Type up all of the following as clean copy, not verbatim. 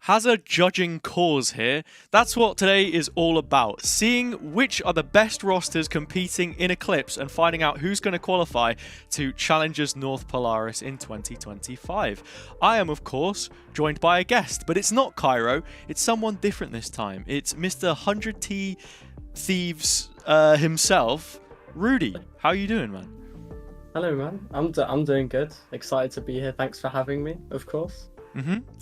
Hazza judging cause here. That's what today is all about. Seeing which are the best rosters competing in ECLIPSE and finding out who's going to qualify to Challengers North Polaris in 2025. I am, of course, joined by a guest, but it's not Cairo. It's someone different this time. It's Mr. 100T Thieves himself, Rudi. How are you doing, man? Hello, man. I'm doing good. Excited to be here. Thanks for having me, of course.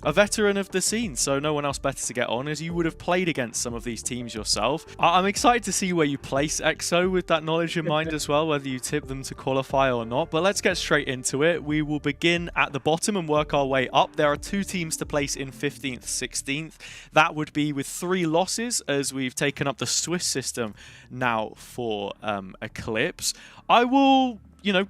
A veteran of the scene, so no one else better to get on, as you would have played against some of these teams yourself. I'm excited to see where you place EXO with that knowledge in mind as well, whether you tip them to qualify or not. But let's get straight into it. We will begin at the bottom and work our way up. There are two teams to place in 15th, 16th. That would be with 3 losses, as we've taken up the Swiss system now for ECLIPSE. I will,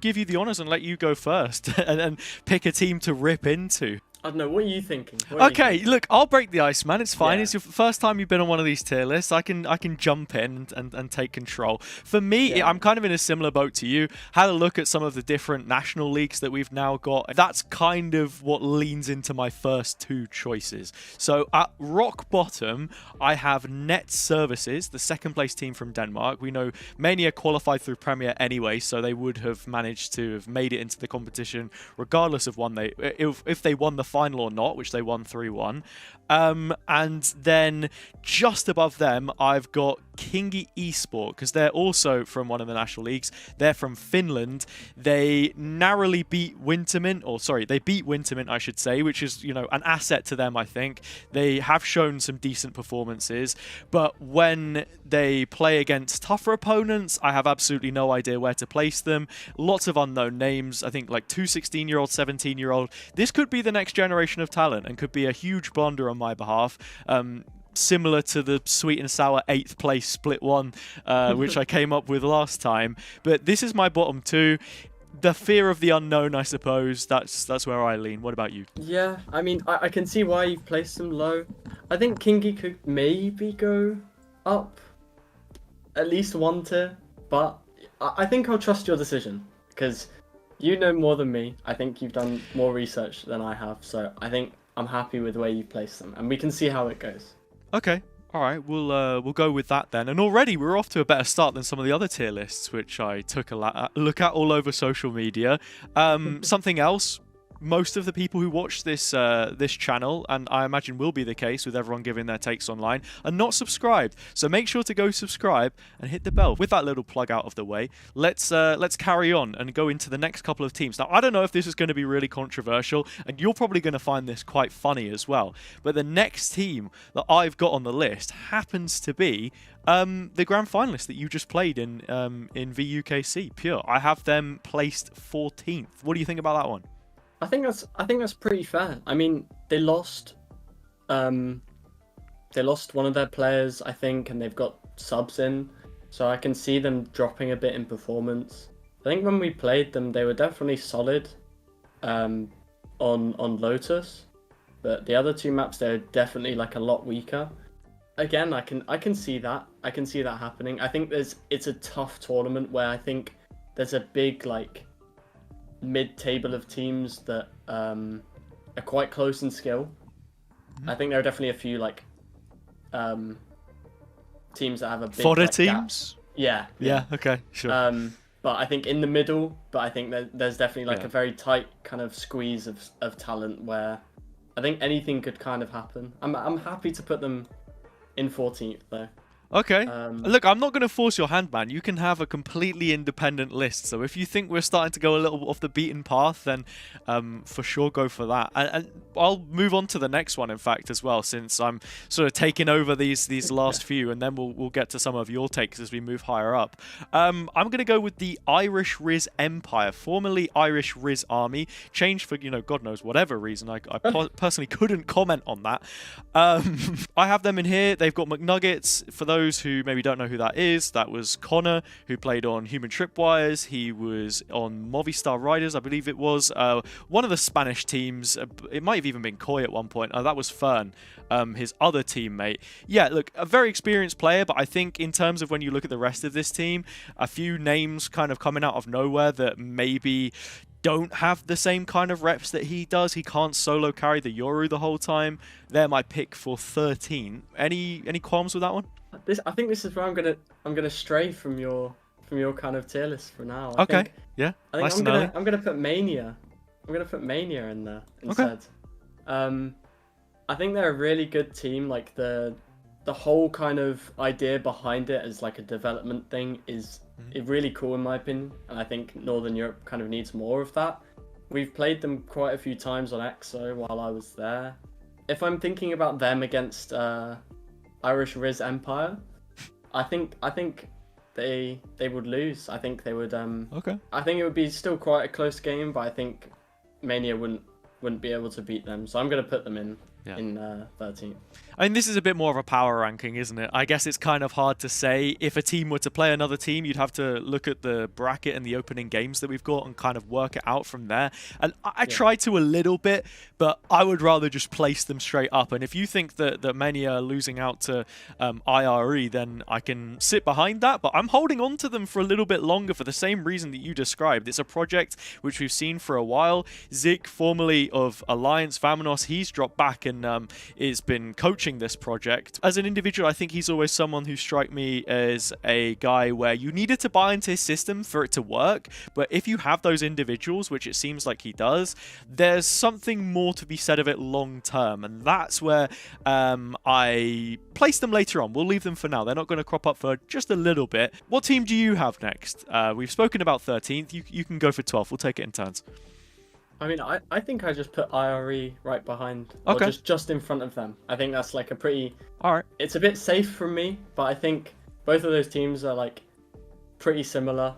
give you the honors and let you go first and pick a team to rip into. I don't know, what are you thinking? Okay, look, I'll break the ice, man. It's fine. Yeah. It's your first time you've been on one of these tier lists. I can jump in and take control. For me, I'm kind of in a similar boat to you. Had a look at some of the different national leagues that we've now got. That's kind of what leans into my first 2 choices. So at rock bottom, I have Net Services, the second place team from Denmark. We know Mania qualified through Premier anyway, so they would have managed to have made it into the competition regardless of if they won the final or not, which they won 3-1. And then just above them, I've got Kingi Esport, because they're also from one of the national leagues. They're from Finland. They narrowly beat Wintermint, or sorry, they beat Wintermint, I should say, which is, an asset to them, I think. They have shown some decent performances, but when they play against tougher opponents, I have absolutely no idea where to place them. Lots of unknown names. I think like 2 16-year-old, 17-year-old. This could be the next generation of talent and could be a huge blunder on my behalf. Similar to the sweet and sour 8th place split one, which I came up with last time. But this is my bottom 2. The fear of the unknown, I suppose. That's where I lean. What about you? Yeah, I mean, I can see why you've placed them low. I think Kingi could maybe go up at least 1 tier, but I think I'll trust your decision, because you know more than me. I think you've done more research than I have, so I think I'm happy with where you've placed them, and we can see how it goes. Okay. All right, we'll go with that then. And already we're off to a better start than some of the other tier lists, which I took a look at all over social media. Something else. Most of the people who watch this this channel, and I imagine will be the case with everyone giving their takes online, are not subscribed. So make sure to go subscribe and hit the bell. With that little plug out of the way, let's carry on and go into the next couple of teams. Now, I don't know if this is going to be really controversial, and you're probably going to find this quite funny as well. But the next team that I've got on the list happens to be the grand finalist that you just played in VUKC Pure. I have them placed 14th. What do you think about that one? I think that's pretty fair. I mean, they lost one of their players, I think, and they've got subs in, so I can see them dropping a bit in performance. I think when we played them, they were definitely solid on Lotus, but the other 2 maps, they're definitely like a lot weaker. Again, I can see that. I can see that happening. I think it's a tough tournament where I think there's a big mid-table of teams that are quite close in skill. I think there are definitely a few teams that have a big fodder teams. Gap. Yeah. Okay. Sure. But I think in the middle, I think there's definitely a very tight kind of squeeze of talent where I think anything could kind of happen. I'm happy to put them in 14th though. Okay. Look, I'm not going to force your hand, man. You can have a completely independent list. So if you think we're starting to go a little off the beaten path, then for sure go for that. And I'll move on to the next one, in fact, as well, since I'm sort of taking over these last few, and then we'll get to some of your takes as we move higher up. I'm going to go with the Irish Riz Empire, formerly Irish Riz Army, changed for, God knows whatever reason. I personally couldn't comment on that. I have them in here. They've got McNuggets. For those who maybe don't know who that is, that was Connor, who played on Human Tripwires. He was on Movistar Riders, I believe it was. One of the Spanish teams. It might have even been Koi at one point. That was Fern, his other teammate. Yeah, look, a very experienced player, but I think in terms of when you look at the rest of this team, a few names kind of coming out of nowhere that maybe don't have the same kind of reps that he does. He can't solo carry the Yoru the whole time. They're my pick for 13. Any qualms with that one? I think this is where I'm gonna stray from your kind of tier list for now. Okay. Yeah. I think I'm gonna put Mania. I'm gonna put Mania in there instead. Okay. I think they're a really good team. Like the whole kind of idea behind it as like a development thing is really cool in my opinion, and I think Northern Europe kind of needs more of that. We've played them quite a few times on EXO while I was there. If I'm thinking about them against Irish Riz Empire, I think they would lose. I think they would. Okay. I think it would be still quite a close game, but I think Mania wouldn't be able to beat them. So I'm gonna put them in 13th. I mean, this is a bit more of a power ranking, isn't it? I guess it's kind of hard to say. If a team were to play another team, you'd have to look at the bracket and the opening games that we've got and kind of work it out from there. And I try to a little bit, but I would rather just place them straight up. And if you think that many are losing out to IRE, then I can sit behind that. But I'm holding on to them for a little bit longer for the same reason that you described. It's a project which we've seen for a while. Zik, formerly of Alliance Vamanos, he's dropped back and has been coaching this project. As an individual, I think he's always someone who struck me as a guy where you needed to buy into his system for it to work, but if you have those individuals, which it seems like he does, there's something more to be said of it long term, and that's where I place them later on. We'll leave them for now. They're not going to crop up for just a little bit. What team do you have next? We've spoken about 13th. You can go for 12th. We'll take it in turns. I mean, I think I just put IRE right behind, okay, or just in front of them. I think that's like a pretty... All right. It's a bit safe from me, but I think both of those teams are like pretty similar.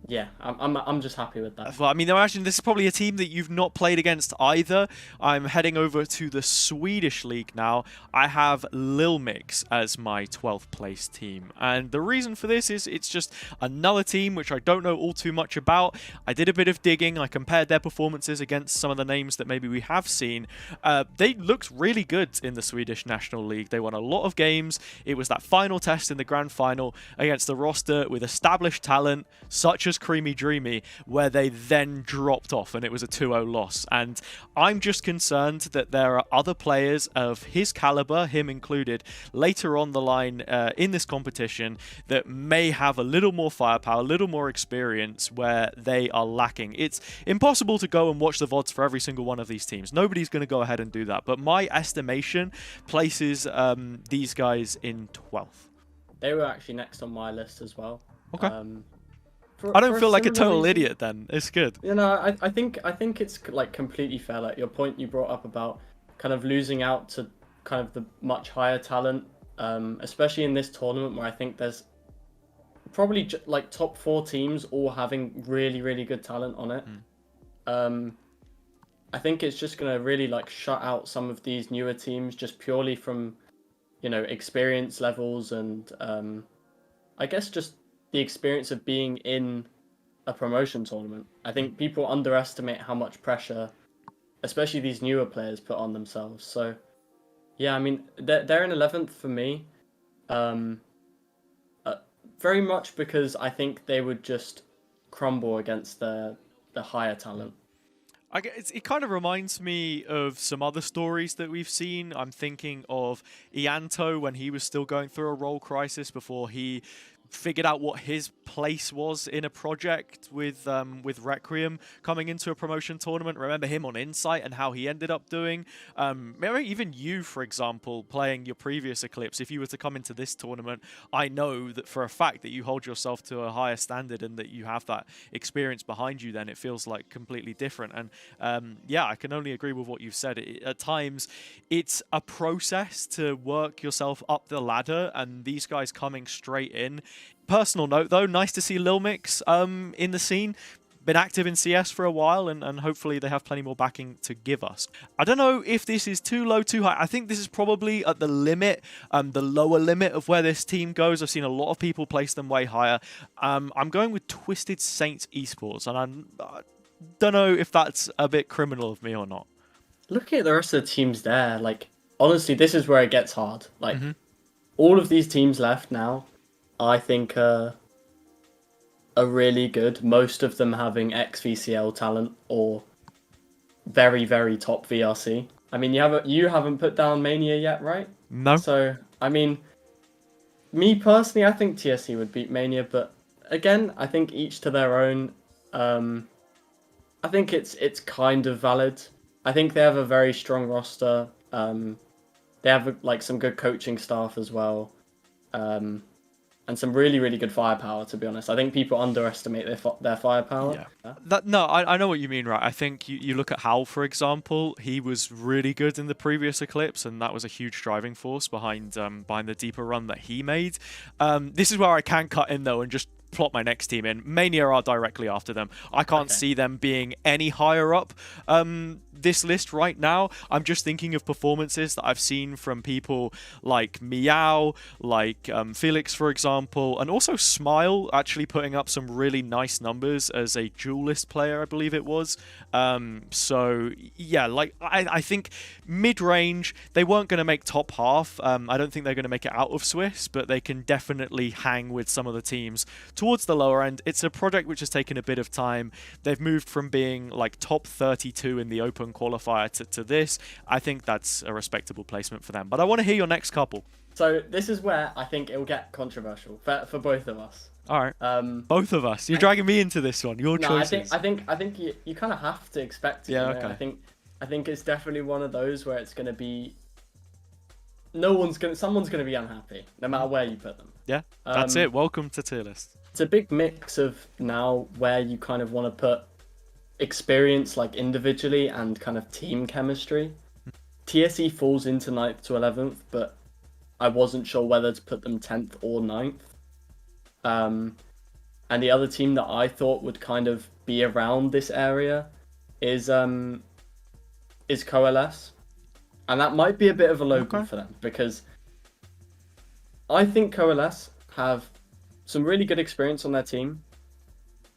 Yeah, I'm just happy with that. Well, I mean, imagine this is probably a team that you've not played against either. I'm heading over to the Swedish league now. I have Lil Mix as my 12th place team. And the reason for this is it's just another team which I don't know all too much about. I did a bit of digging. I compared their performances against some of the names that maybe we have seen. They looked really good in the Swedish National League. They won a lot of games. It was that final test in the grand final against the roster with established talent such as Creamy Dreamy, where they then dropped off and it was a 2-0 loss. And I'm just concerned that there are other players of his caliber, him included, later on the line in this competition that may have a little more firepower, a little more experience where they are lacking. It's impossible to go and watch the VODs for every single one of these teams. Nobody's going to go ahead and do that. But my estimation places these guys in 12th. They were actually next on my list as well. Okay. I don't feel like a total idiot then. It's good. You know, I think it's like completely fair. Like your point you brought up about kind of losing out to kind of the much higher talent, especially in this tournament where I think there's probably like top 4 teams all having really, really good talent on it. I think it's just going to really like shut out some of these newer teams just purely from, you know, experience levels and I guess just the experience of being in a promotion tournament. I think people underestimate how much pressure, especially these newer players, put on themselves. So, yeah, I mean, they're in 11th for me, very much because I think they would just crumble against the higher talent. It kind of reminds me of some other stories that we've seen. I'm thinking of Ianto when he was still going through a role crisis before he figured out what his place was in a project with Requiem coming into a promotion tournament. Remember him on Insight and how he ended up doing. Maybe even you, for example, playing your previous Eclipse, if you were to come into this tournament, I know that for a fact that you hold yourself to a higher standard and that you have that experience behind you, then it feels like completely different. And yeah, I can only agree with what you've said. At times, it's a process to work yourself up the ladder, and these guys coming straight in. Personal note though, nice to see Lil Mix in the scene. Been active in CS for a while, and hopefully they have plenty more backing to give us. I don't know if this is too low, too high. I think this is probably at the limit, the lower limit of where this team goes. I've seen a lot of people place them way higher. I'm going with Twisted Saints Esports, and I don't know if that's a bit criminal of me or not. Looking at the rest of the teams there, like, honestly, this is where it gets hard. Like, all of these teams left now, I think are really good. Most of them having ex-VCL talent or very, very top VRC. I mean, you haven't put down Mania yet, right? No. So, I mean, me personally, I think TSC would beat Mania, but again, I think each to their own. I think it's kind of valid. I think they have a very strong roster. They have like some good coaching staff as well, and some really, really good firepower. To be honest, I think people underestimate their firepower. Yeah. No, I know what you mean, right? I think you look at Hal, for example. He was really good in the previous Eclipse, and that was a huge driving force behind the deeper run that he made. This is where I can cut in though and just plot my next team in. Mania are directly after them. I can't see them being any higher up this list right now. I'm just thinking of performances that I've seen from people like Meow, like Felix, for example, and also Smile actually putting up some really nice numbers as a duelist player, I believe it was. So yeah, like I think mid-range, they weren't going to make top half. I don't think they're going to make it out of Swiss, but they can definitely hang with some of the teams towards the lower end. It's a project which has taken a bit of time. They've moved from being like top 32 in the open qualifier to this. I think that's a respectable placement for them. But I want to hear your next couple. So this is where I think it will get controversial for both of us. All right. Both of us. You're dragging me into this one. Your choices. I think you kind of have to expect it. Yeah. You know? Okay. I think it's definitely one of those where it's going to be. Someone's going to be unhappy no matter where you put them. Yeah. That's it. Welcome to tier list. It's a big mix of now where you kind of want to put experience like individually and kind of team chemistry. TSE falls into 9th to 11th, but I wasn't sure whether to put them 10th or 9th. And the other team that I thought would kind of be around this area is Coalesce. And that might be a bit of a local for them because I think Coalesce have some really good experience on their team.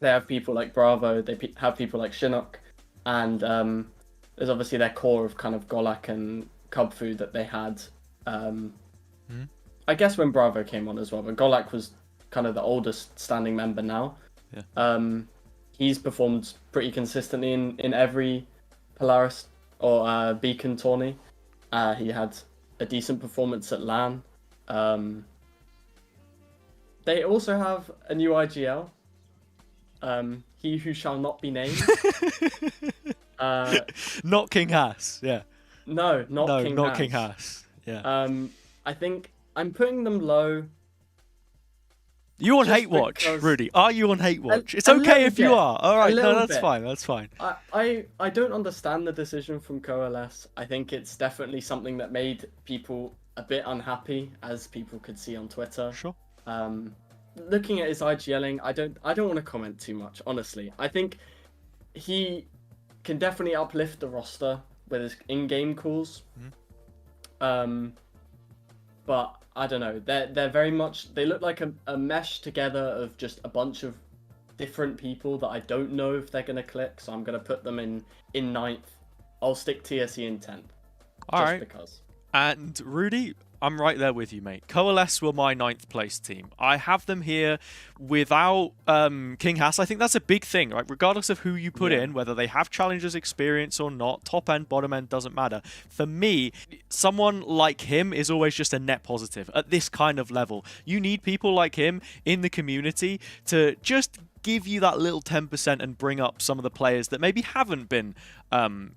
They have people like Bravo, they have people like Chinook, and there's obviously their core of kind of Golak and Cub Food that they had. I guess when Bravo came on as well, but Golak was kind of the oldest standing member now. Yeah. He's performed pretty consistently in every Polaris or Beacon tourney. He had a decent performance at LAN. They also have a new IGL. He who shall not be named. Not King Hass, yeah. No, not King Hass. Yeah. I think I'm putting them low. You on hate watch, Rudi? Are you on hate watch? It's okay if you are. All right, no, that's fine. That's fine. I don't understand the decision from Coalesce. I think it's definitely something that made people a bit unhappy, as people could see on Twitter. Sure. Looking at his IGLing, I don't want to comment too much, honestly. I think he can definitely uplift the roster with his in-game calls. But I don't know. They're very much, they look like a mesh together of just a bunch of different people that I don't know if they're gonna click. So I'm gonna put them in 9th. I'll stick TSE in 10th. All right. Because. And Rudi, I'm right there with you, mate. Coalesce were my 9th place team. I have them here without King Hass. I think that's a big thing, right? Regardless of who you put in, whether they have Challengers experience or not, top end, bottom end, doesn't matter. For me, someone like him is always just a net positive at this kind of level. You need people like him in the community to just give you that little 10% and bring up some of the players that maybe haven't been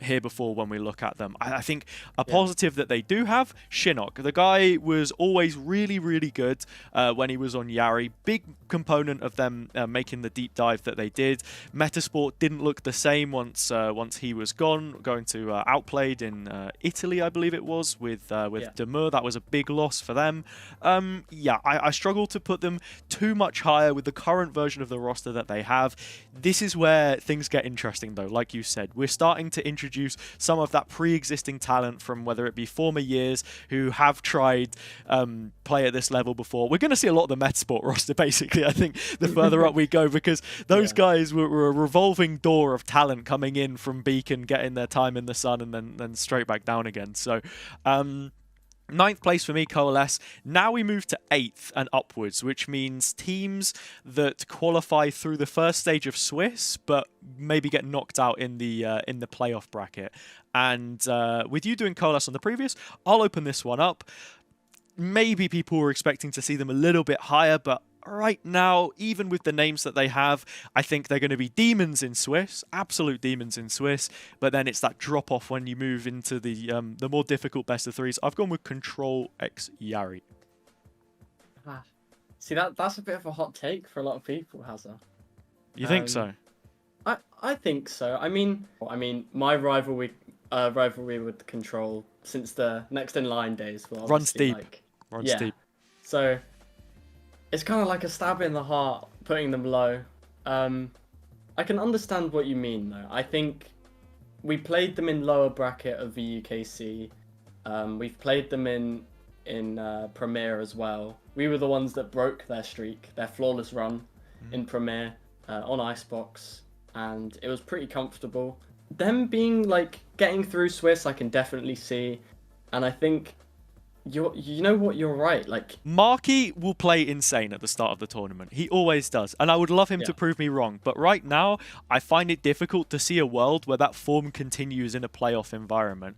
here before when we look at them. I think a positive that they do have, Chinook. The guy was always really, really good when he was on Yari. Big component of them making the deep dive that they did. Metasport didn't look the same once he was gone, going to Outplayed in Italy, I believe it was, with Demur. That was a big loss for them. I struggle to put them too much higher with the current version of the roster that they have. This is where things get interesting though. Like you said, we're starting to introduce some of that pre-existing talent from whether it be former years who have tried play at this level before. We're going to see a lot of the Metasport roster basically, I think, the further up we go, because those guys were a revolving door of talent coming in from Beacon, getting their time in the sun and then straight back down again. So Ninth place for me, Coalesce. Now we move to 8th and upwards, which means teams that qualify through the first stage of Swiss, but maybe get knocked out in the playoff bracket. And with you doing Coalesce on the previous, I'll open this one up. Maybe people were expecting to see them a little bit higher, but right now, even with the names that they have, I think they're going to be demons in Swiss, absolute demons in Swiss. But then it's that drop off when you move into the more difficult best of threes. I've gone with Control X Yari. See, that's a bit of a hot take for a lot of people, Hazza. You think so? I think so. I mean, my rivalry with Control since the next in line days runs deep. Runs deep. So it's kind of like a stab in the heart, putting them low. I can understand what you mean, though. I think we played them in lower bracket of the UKC. We've played them in Premier as well. We were the ones that broke their streak, their flawless run in Premier on Icebox, and it was pretty comfortable. Them being like getting through Swiss, I can definitely see, and I think you know what, you're right. Like, Marky will play insane at the start of the tournament. He always does, and I would love him to prove me wrong. But right now, I find it difficult to see a world where that form continues in a playoff environment.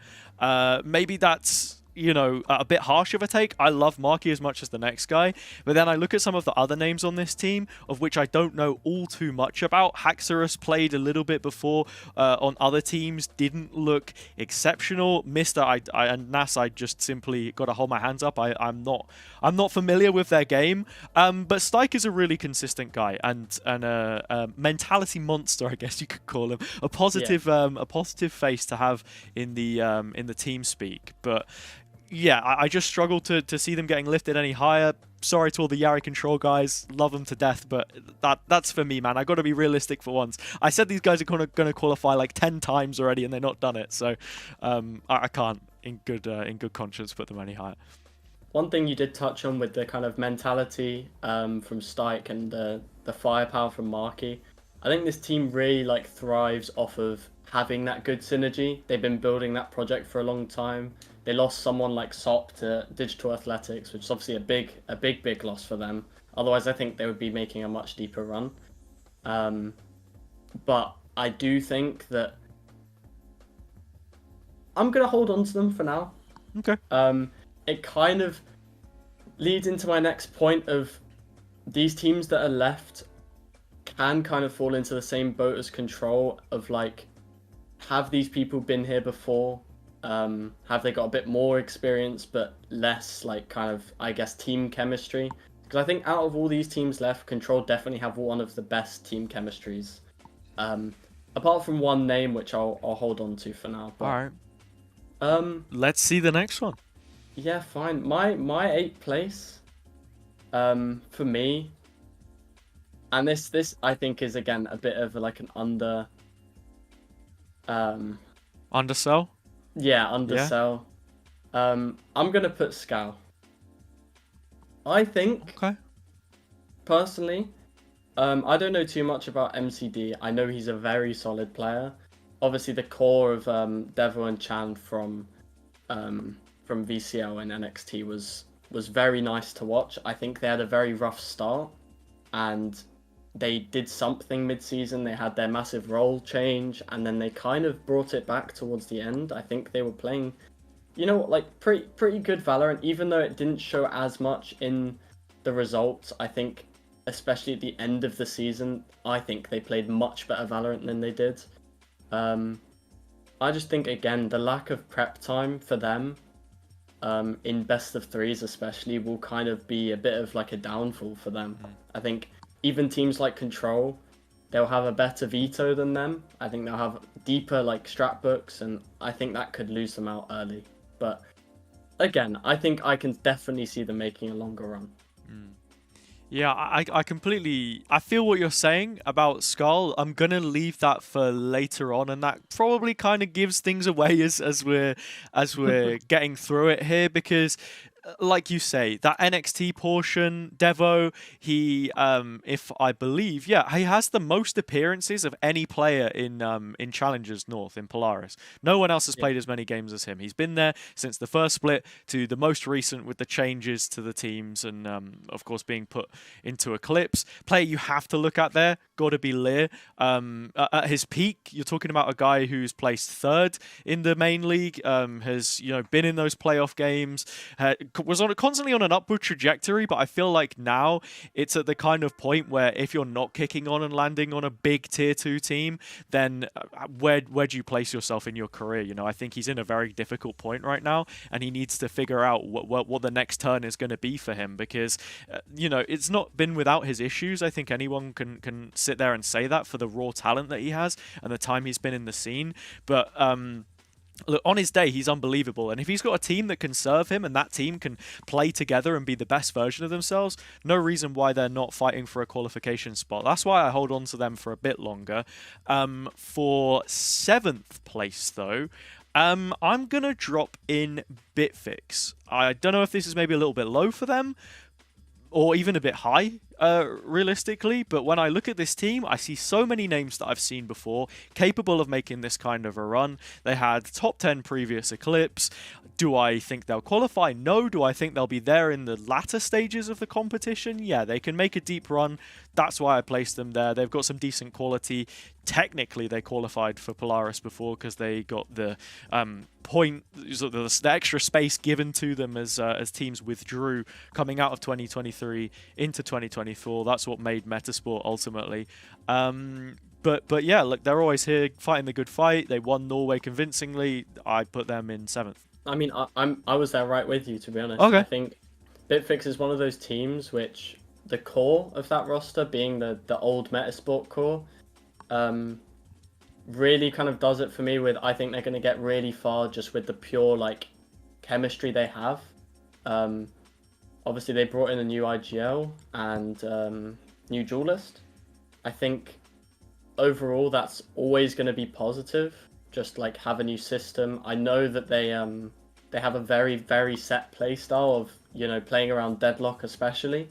Maybe that's, you know, a bit harsh of a take. I love Marky as much as the next guy, but then I look at some of the other names on this team, of which I don't know all too much about. Haxorus played a little bit before on other teams, didn't look exceptional. Mr. and Nas, I just simply got to hold my hands up. I'm not familiar with their game, but Stike is a really consistent guy and a mentality monster, I guess you could call him. A positive face to have in the team speak, but. Yeah, I just struggle to see them getting lifted any higher. Sorry to all the Yari Control guys. Love them to death, but that's for me, man. I got to be realistic for once. I said these guys are going to qualify like 10 times already, and they're not done it. So I can't, in good conscience, put them any higher. One thing you did touch on with the kind of mentality from Stike and the firepower from Marky, I think this team really like thrives off of having that good synergy. They've been building that project for a long time. They lost someone like Sop to Digital Athletics, which is obviously a big loss for them. Otherwise, I think they would be making a much deeper run. But I do think that I'm going to hold on to them for now. Okay. It kind of leads into my next point of these teams that are left can kind of fall into the same boat as Control of like, have these people been here before? Have they got a bit more experience but less like kind of, I guess, team chemistry? Because I think out of all these teams left, Control definitely have one of the best team chemistries. Apart from one name, which I'll hold on to for now. But, all right. Let's see the next one. Yeah, fine. My 8th place, for me, and this I think is again a bit of like an undersell. Yeah, undersell. Yeah. I'm gonna put Scal. I think. Okay. Personally, I don't know too much about MCD. I know he's a very solid player. Obviously, the core of Devil and Chan from VCL and NXT was very nice to watch. I think they had a very rough start, and they did something mid-season. They had their massive role change, and then they kind of brought it back towards the end. I think they were playing, you know, like pretty good Valorant, even though it didn't show as much in the results. I think, especially at the end of the season, I think they played much better Valorant than they did. I just think, again, the lack of prep time for them in best of threes especially will kind of be a bit of like a downfall for them. I think even teams like Control, they'll have a better veto than them. I think they'll have deeper like strat books, and I think that could lose them out early. But again, I think I can definitely see them making a longer run. Yeah, I completely... I feel what you're saying about Skull. I'm going to leave that for later on, and that probably kind of gives things away as we're getting through it here, because like you say, that NXT portion, Devo, he, if I believe, yeah, he has the most appearances of any player in Challengers North in Polaris. No one else has played as many games as him. He's been there since the first split to the most recent with the changes to the teams and, of course, being put into ECLIPSE. Player you have to look at there, got to be Lear. At his peak, you're talking about a guy who's placed third in the main league, has been in those playoff games, was constantly on an upward trajectory, but I feel like now it's at the kind of point where if you're not kicking on and landing on a big tier 2 team, then where do you place yourself in your career? I think he's in a very difficult point right now, and he needs to figure out what the next turn is going to be for him, because it's not been without his issues. I think anyone can sit there and say that for the raw talent that he has and the time he's been in the scene, but look, on his day, he's unbelievable. And if he's got a team that can serve him and that team can play together and be the best version of themselves, no reason why they're not fighting for a qualification spot. That's why I hold on to them for a bit longer. For 7th place, though, I'm going to drop in Bitfix. I don't know if this is maybe a little bit low for them or even a bit high, realistically, but when I look at this team, I see so many names that I've seen before capable of making this kind of a run. They had top 10 previous ECLIPSE. Do I think they'll qualify? No. Do I think they'll be there in the latter stages of the competition? Yeah, they can make a deep run. That's why I placed them there. They've got some decent quality. Technically, they qualified for Polaris before because they got the the extra space given to them as teams withdrew coming out of 2023 into 2024. That's what made Metasport ultimately. But yeah, look, they're always here fighting the good fight. They won Norway convincingly. I put them in 7th. I mean, I was there right with you, to be honest. Okay. I think Bitfix is one of those teams which the core of that roster, being the old Metasport core, really kind of does it for me. With I think they're going to get really far just with the pure chemistry they have. Obviously, they brought in a new IGL and new duelist. I think overall that's always going to be positive. Just have a new system. I know that they have a very, very set play style of playing around deadlock, especially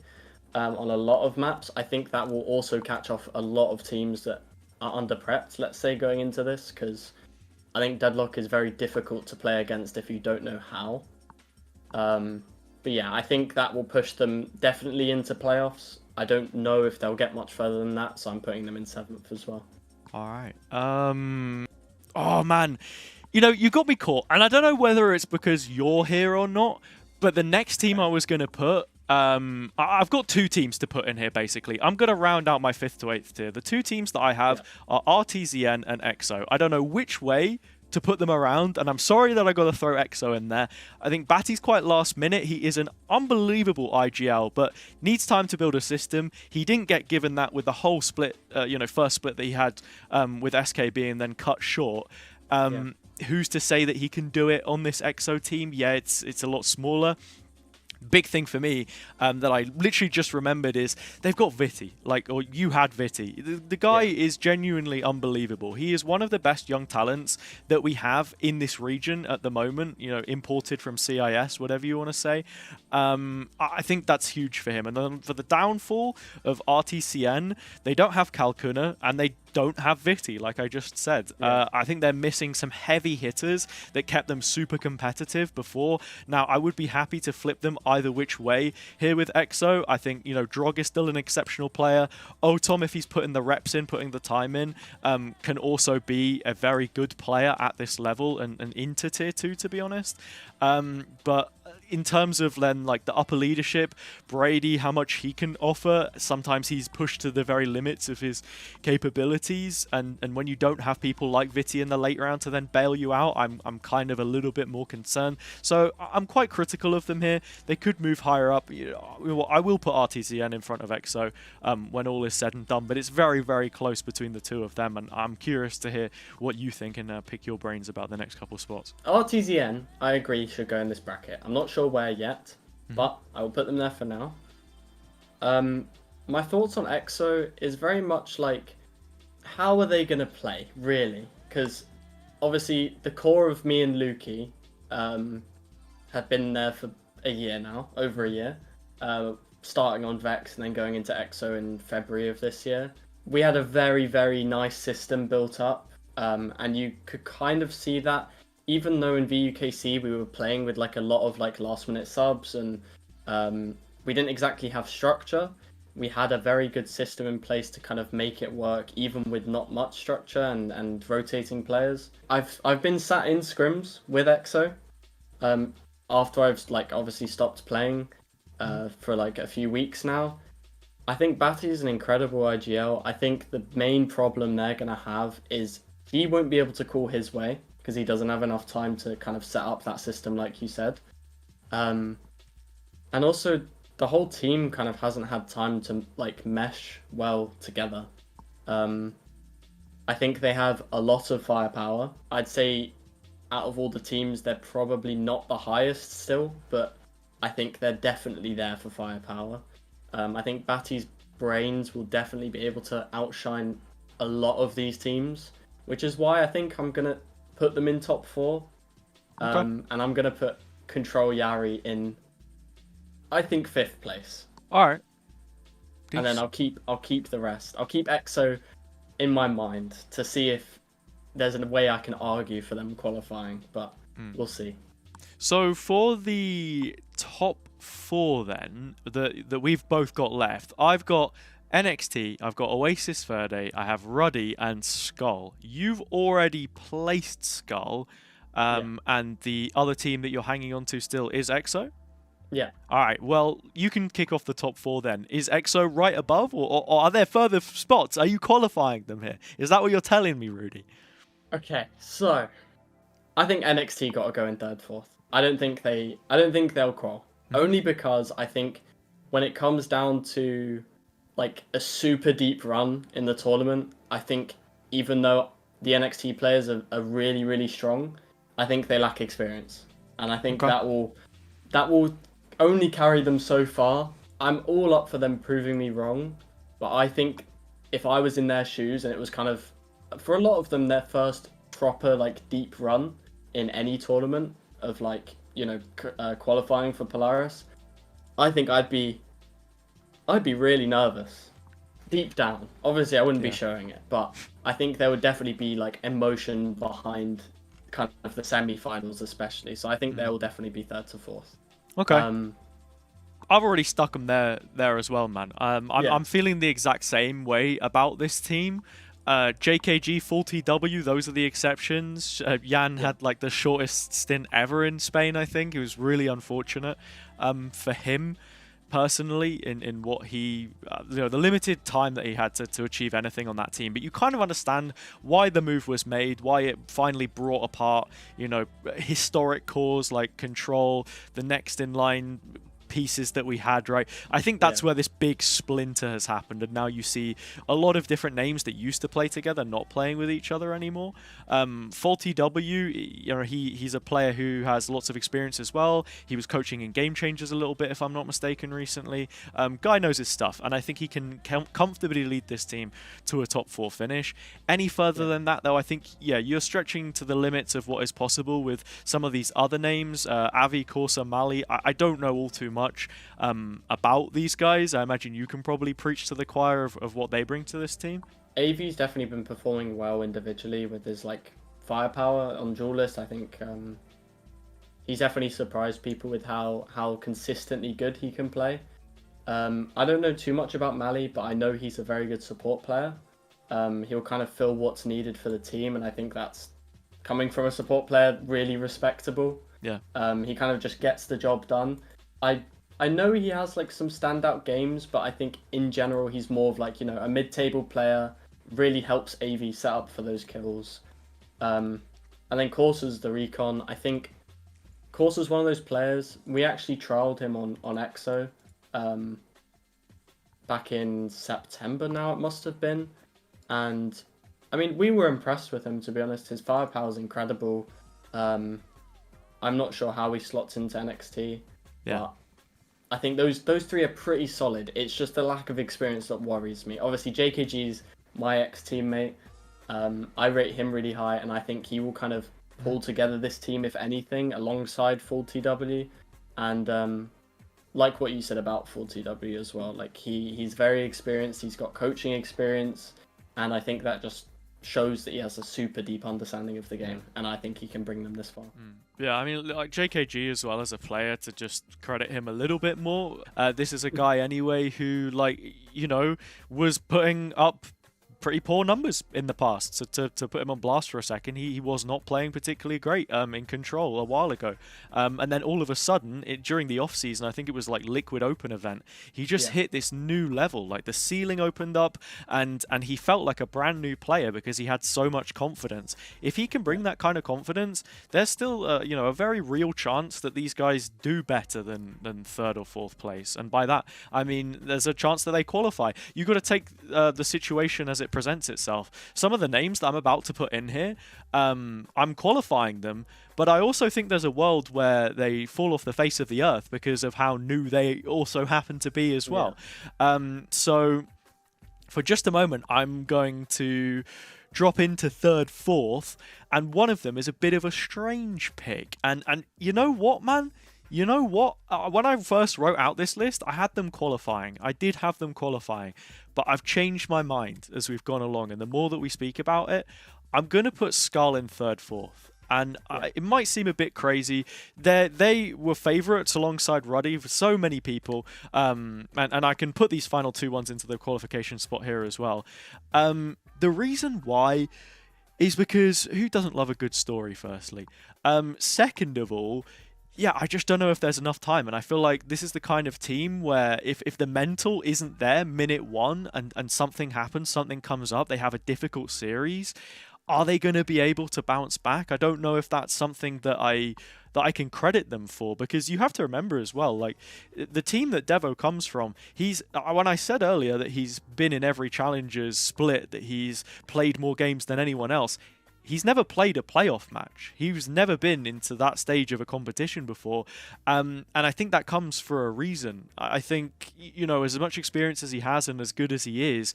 on a lot of maps. I think that will also catch off a lot of teams that are under prepped, let's say, going into this, because I think deadlock is very difficult to play against if you don't know how. But yeah, I think that will push them definitely into playoffs. I don't know if they'll get much further than that, so I'm putting them in 7th as well. All right. Oh man, you got me caught, and I don't know whether it's because you're here or not, but the next team I was going to put, I've got 2 teams to put in here, basically. I'm going to round out my 5th to 8th tier. The 2 teams that I have are RTZN and EXO. I don't know which way to put them around, and I'm sorry that I got to throw EXO in there. I think Batty's quite last minute. He is an unbelievable IGL, but needs time to build a system. He didn't get given that with the whole split, first split that he had with SKB and then cut short. Who's to say that he can do it on this EXO team? Yeah, it's a lot smaller. Big thing for me that I literally just remembered is they've got Viti, or you had Viti. The guy is genuinely unbelievable. He is one of the best young talents that we have in this region at the moment, imported from CIS, whatever you want to say. I think that's huge for him. And then for the downfall of RTCN, they don't have Kalkuna and they don't have Viti, like I just said. I think they're missing some heavy hitters that kept them super competitive before. Now, I would be happy to flip them either which way here with EXO. I think, Drog is still an exceptional player. Otom, if he's putting the reps in, putting the time in, can also be a very good player at this level and into tier 2, to be honest. But in terms of then the upper leadership, Brady, how much he can offer, sometimes he's pushed to the very limits of his capabilities, and when you don't have people like Viti in the late round to then bail you out, I'm kind of a little bit more concerned. So I'm quite critical of them here. They could move higher up. I will put RTCN in front of EXO when all is said and done, but it's very, very close between the 2 of them, and I'm curious to hear what you think and pick your brains about the next couple spots. RTZN, I agree, should go in this bracket. I'm not sure where yet, but I will put them there for now. My thoughts on EXO is very much how are they going to play, really? Because obviously the core of me and Lukey have been there for a year now, over a year, starting on Vex and then going into EXO in February of this year. We had a very, very nice system built up, and you could kind of see that, even though in VUKC we were playing with like a lot of like last minute subs and we didn't exactly have structure. We had a very good system in place to kind of make it work, even with not much structure and rotating players. I've been sat in scrims with EXO, after I've like obviously stopped playing, for like a few weeks now. I think Batty is an incredible IGL. I think the main problem they're gonna have is he won't be able to call his way because he doesn't have enough time to kind of set up that system, like you said, and also the whole team kind of hasn't had time to like mesh well together. I think they have a lot of firepower. I'd say out of all the teams, they're probably not the highest still, but I think they're definitely there for firepower. I think Batty's brains will definitely be able to outshine a lot of these teams, which is why I think I'm going to put them in top 4. Okay. And I'm going to put Control Yari in, I think, 5th place. All right. And then I'll keep the rest. I'll keep EXO in my mind to see if there's a way I can argue for them qualifying, but we'll see. So for the top 4 then, that we've both got left, I've got NXT, I've got Oasis Verde, I have Rudi and Skull. You've already placed Skull, and the other team that you're hanging on to still is EXO? Yeah. All right, well, you can kick off the top 4 then. Is EXO right above, or are there further spots? Are you qualifying them here? Is that what you're telling me, Rudi? Okay, so I think NXT got to go in 3rd, 4th. I don't think they'll qual. Only because I think when it comes down to like a super deep run in the tournament, I think even though the NXT players are really, really strong, I think they lack experience. And I think that will only carry them so far. I'm all up for them proving me wrong, but I think if I was in their shoes and it was kind of, for a lot of them, their first proper like deep run in any tournament of like, you know, qualifying for Polaris, I think I'd be really nervous deep down. Obviously I wouldn't be showing it, but I think there would definitely be like emotion behind kind of the semi-finals especially. So I think they will definitely be 3rd to 4th. Okay. I've already stuck them there as well, man. I'm feeling the exact same way about this team. JKG, full TW, those are the exceptions. Jan had like the shortest stint ever in Spain, I think. It was really unfortunate for him personally in what he, the limited time that he had to achieve anything on that team. But you kind of understand why the move was made, why it finally brought apart, historic cores like Control, the next in line pieces that we had, right? I think that's where this big splinter has happened, and now you see a lot of different names that used to play together not playing with each other anymore. Full TW, he's a player who has lots of experience as well. He was coaching in Game Changers a little bit, if I'm not mistaken, recently. Guy knows his stuff, and I think he can comfortably lead this team to a top 4 finish. Any further than that, though, I think, you're stretching to the limits of what is possible with some of these other names. Avi, Corsa, Mali, I don't know all too much about these guys. I imagine you can probably preach to the choir of what they bring to this team. AV's definitely been performing well individually with his like firepower on Duelist. I think he's definitely surprised people with how consistently good he can play. I don't know too much about Mali, but I know he's a very good support player. He'll kind of fill what's needed for the team, and I think that's, coming from a support player, really respectable. Yeah. He kind of just gets the job done. I know he has like some standout games, but I think in general he's more of like, a mid-table player, really helps AV set up for those kills. And then Corsa's the recon. I think Corsa's one of those players. We actually trialed him on EXO back in September now, it must have been. And I mean, we were impressed with him, to be honest. His firepower is incredible. I'm not sure how he slots into NXT. Yeah. But I think those 3 are pretty solid. It's just the lack of experience that worries me. Obviously, JKG's my ex-teammate. I rate him really high, and I think he will kind of pull together this team, if anything, alongside Full TW. And like what you said about 42W as well, like he's very experienced, he's got coaching experience, and I think that just shows that he has a super deep understanding of the game, and I think he can bring them this far. Yeah, I mean, like JKG as well as a player, to just credit him a little bit more. This is a guy anyway who, like, you know, was putting up pretty poor numbers in the past. So to put him on blast for a second, he was not playing particularly great in Control a while ago. And then all of a sudden, during the off-season, I think it was like Liquid Open event, he just hit this new level. Like the ceiling opened up, and he felt like a brand new player because he had so much confidence. If he can bring that kind of confidence, there's still you know, a very real chance that these guys do better than third or fourth place. And by that, I mean there's a chance that they qualify. You got to take the situation as it presents itself. Some of the names that I'm about to put in here, I'm qualifying them, but I also think there's a world where they fall off the face of the earth because of how new they also happen to be as well. So for just a moment, I'm going to drop into third, fourth, and one of them is a bit of a strange pick. And you know what, man? You know what? When I first wrote out this list, I had them qualifying. I did have them qualifying, but I've changed my mind as we've gone along. And the more that we speak about it, I'm going to put Skull in third, fourth. And it might seem a bit crazy. They were favourites alongside Rudi for so many people. And I can put these final two ones into the qualification spot here as well. The reason why is because who doesn't love a good story, firstly? Second of all, yeah, I just don't know if there's enough time. And I feel like this is the kind of team where if the mental isn't there minute one and something happens, something comes up, they have a difficult series, are they going to be able to bounce back? I don't know if that's something that I can credit them for, because you have to remember as well, like the team that Devo comes from, when I said earlier that he's been in every Challengers split, that he's played more games than anyone else, he's never played a playoff match. He's never been into that stage of a competition before. And I think that comes for a reason. I think, you know, as much experience as he has and as good as he is,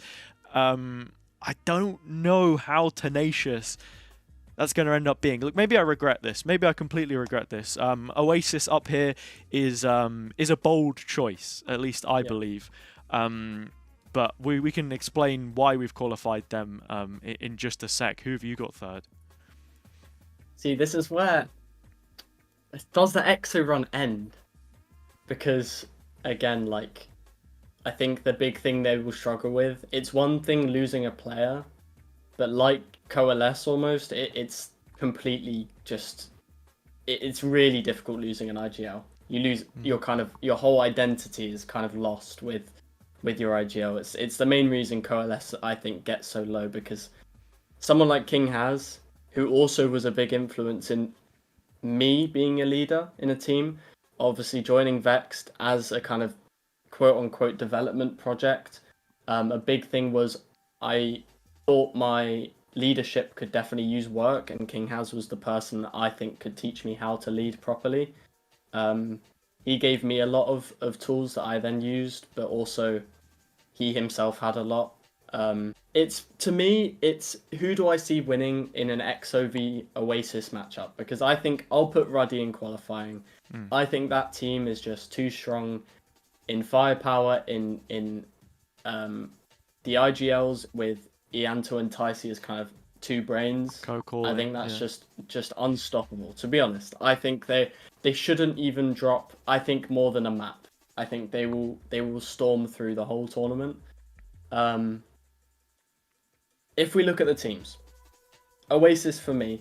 I don't know how tenacious that's going to end up being. Look, maybe I regret this. Maybe I completely regret this. Oasis up here is a bold choice, at least I believe. But we can explain why we've qualified them in just a sec. Who have you got third? See, this is where... Does the EXO run end? Because, again, like, I think the big thing they will struggle with, it's one thing losing a player, but like Coalesce almost, it's completely just... It's really difficult losing an IGL. You lose your whole identity is kind of lost with your IGL. It's the main reason Coalesce, I think, gets so low, because someone like King Haz, who also was a big influence in me being a leader in a team, obviously joining Vexed as a kind of quote-unquote development project, a big thing was I thought my leadership could definitely use work, and King Haz was the person that I think could teach me how to lead properly. He gave me a lot of tools that I then used, but also he himself had a lot. To me, it's who do I see winning in an EXO v Oasis matchup? Because I think I'll put Rudi in qualifying. I think that team is just too strong in firepower, in the IGLs with Ianto and Ticey as kind of two brains. I think that's just unstoppable, to be honest. I think they shouldn't even drop, I think, more than a map. I think they will storm through the whole tournament. If we look at the teams, Oasis for me,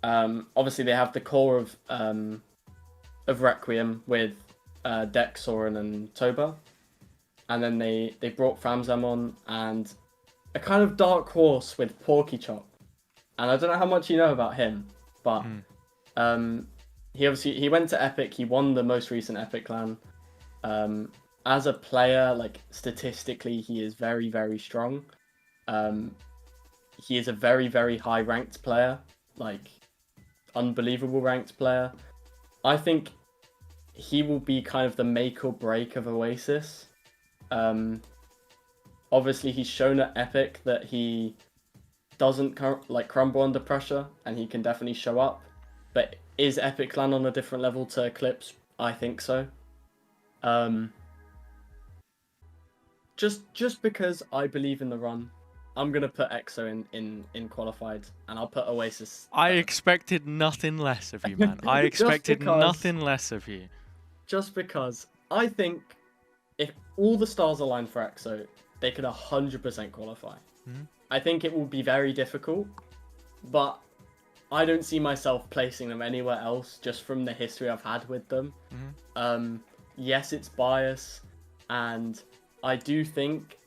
obviously they have the core of Requiem with Dex, Soren and Toba, and then they brought Famzam on, and a kind of dark horse with Porky Chop. And I don't know how much you know about him, but he went to Epic. He won the most recent Epic LAN. As a player, like statistically, he is very, very strong. He is a very, very high ranked player, like unbelievable ranked player. I think he will be kind of the make or break of Oasis. Obviously, he's shown at Epic that he doesn't crumble under pressure, and he can definitely show up. But is Epic LAN on a different level to ECLIPSE? I think so. Um, just because I believe in the run, I'm gonna put EXO in qualified, and I'll put Oasis. I expected nothing less of you, man. I Just expected because, nothing less of you. just because I think if all the stars align for EXO, they could 100% qualify. Mhm. I think it will be very difficult, but I don't see myself placing them anywhere else just from the history I've had with them. Yes, it's bias, and I do think,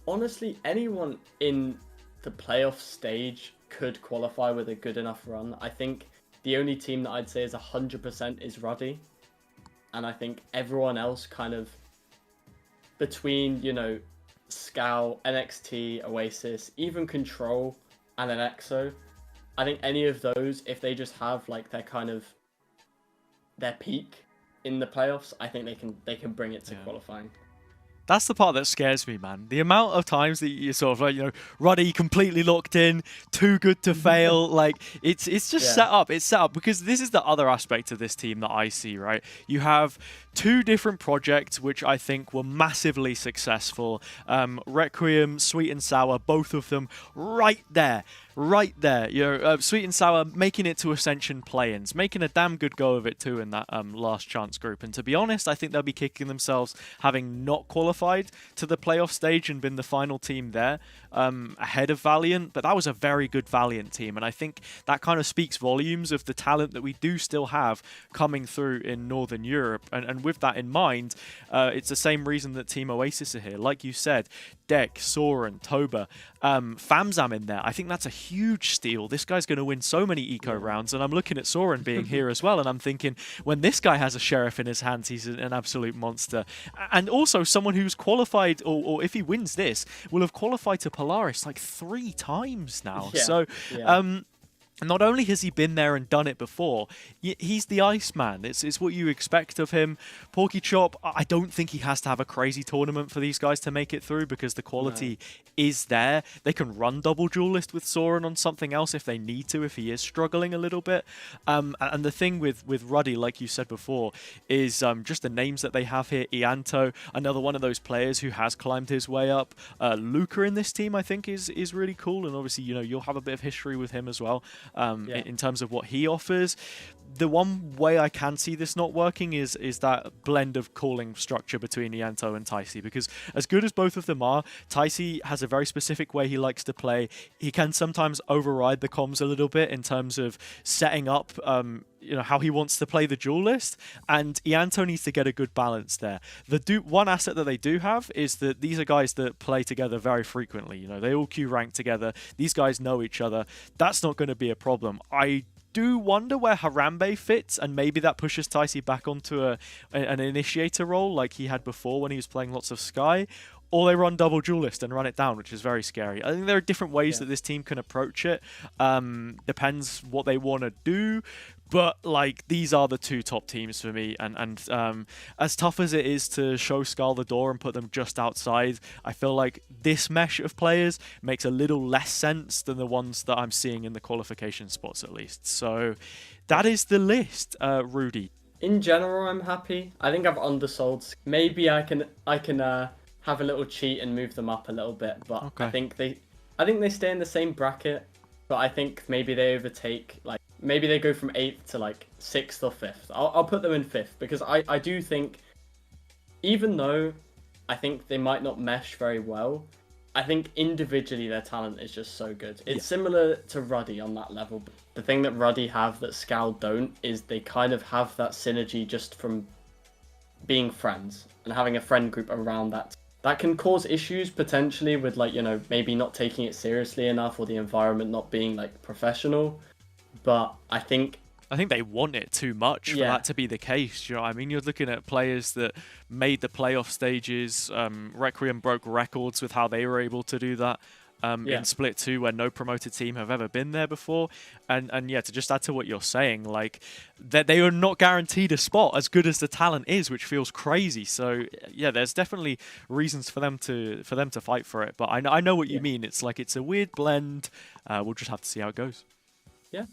honestly, anyone in the playoff stage could qualify with a good enough run. I think the only team that I'd say is 100% is Rudi, and I think everyone else kind of between, you know, Scout, NXT, Oasis, even Control, and then EXO. I think any of those, if they just have like their kind of their peak in the playoffs, I think they can bring it to qualifying. That's the part that scares me, man. The amount of times that you sort of like, you know, Ruddy completely locked in, too good to fail. Like it's just set up. It's set up because this is the other aspect of this team that I see, right? You have two different projects which I think were massively successful. Requiem, Sweet and Sour, both of them right there. Right there, you know, Sweet and Sour making it to Ascension play-ins, making a damn good go of it too in that last chance group. And to be honest, I think they'll be kicking themselves having not qualified to the playoff stage and been the final team there ahead of Valiant. But that was a very good Valiant team, and I think that kind of speaks volumes of the talent that we do still have coming through in Northern Europe. And with that in mind, it's the same reason that Team Oasis are here. Like you said, Deck, Soren, Toba, Famzam in there. I think that's a huge steal. This guy's going to win so many eco rounds, and I'm looking at Soren being here as well, and I'm thinking, when this guy has a sheriff in his hands, he's an absolute monster. And also someone who's qualified, or if he wins this, will have qualified to Polaris like 3 times now. Not only has he been there and done it before, he's the Iceman. It's what you expect of him. Porky Chop, I don't think he has to have a crazy tournament for these guys to make it through because the quality is there. They can run double duelist with Soren on something else if they need to, if he is struggling a little bit. And the thing with Ruddy, like you said before, is just the names that they have here. Ianto, another one of those players who has climbed his way up. Luca in this team, I think, is really cool. And obviously, you know, you'll have a bit of history with him as well. In terms of what he offers. The one way I can see this not working is that blend of calling structure between Ianto and Taisi, because as good as both of them are, Taisi has a very specific way he likes to play. He can sometimes override the comms a little bit in terms of setting up you know, how he wants to play the duelist, and Ianto needs to get a good balance there. One asset that they do have is that these are guys that play together very frequently. You know, they all queue rank together. These guys know each other. That's not going to be a problem. I do wonder where Harambe fits, and maybe that pushes Taisi back onto an initiator role like he had before when he was playing lots of Sky. Or they run double duelist and run it down, which is very scary. I think there are different ways that this team can approach it. Depends what they want to do. But, like, these are the 2 top teams for me. And as tough as it is to show Scarl the door and put them just outside, I feel like this mesh of players makes a little less sense than the ones that I'm seeing in the qualification spots, at least. So that is the list, Rudi. In general, I'm happy. I think I've undersold. Maybe I can have a little cheat and move them up a little bit, but I think they stay in the same bracket, but I think maybe they overtake, like maybe they go from 8th to like 6th or 5th. I'll put them in 5th because I do think, even though I think they might not mesh very well, I think individually their talent is just so good. It's similar to Ruddy on that level. The thing that Ruddy have that Scal don't is they kind of have that synergy just from being friends and having a friend group around that. That can cause issues potentially with, like, you know, maybe not taking it seriously enough or the environment not being like professional. But I think they want it too much for that to be the case. You know what I mean? You're looking at players that made the playoff stages. Requiem broke records with how they were able to do that. In Split 2, where no promoted team have ever been there before. And yeah, to just add to what you're saying, like, that they are not guaranteed a spot as good as the talent is, which feels crazy. So yeah, there's definitely reasons for them to fight for it. But I know what you mean. It's like, it's a weird blend. We'll just have to see how it goes. Yeah.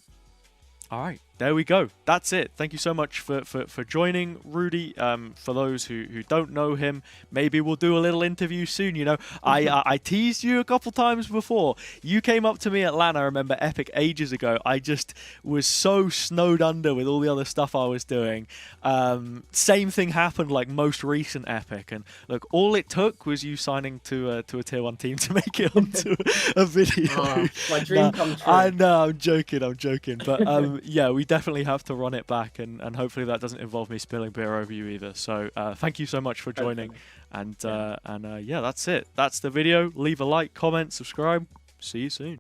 All right. there we go. That's it. Thank you so much for joining, Rudi. For those who don't know him, maybe we'll do a little interview soon. You know, I teased you a couple times before. You came up to me at LAN, I remember Epic ages ago. I just was so snowed under with all the other stuff I was doing. Same thing happened like most recent Epic, and look, all it took was you signing to a tier 1 team to make it onto a video. Oh, my dream come true. I know, I'm joking, but yeah, we definitely have to run it back, and hopefully that doesn't involve me spilling beer over you either. So thank you so much for joining, and yeah, that's it. That's the video. Leave a like, comment, subscribe. See you soon.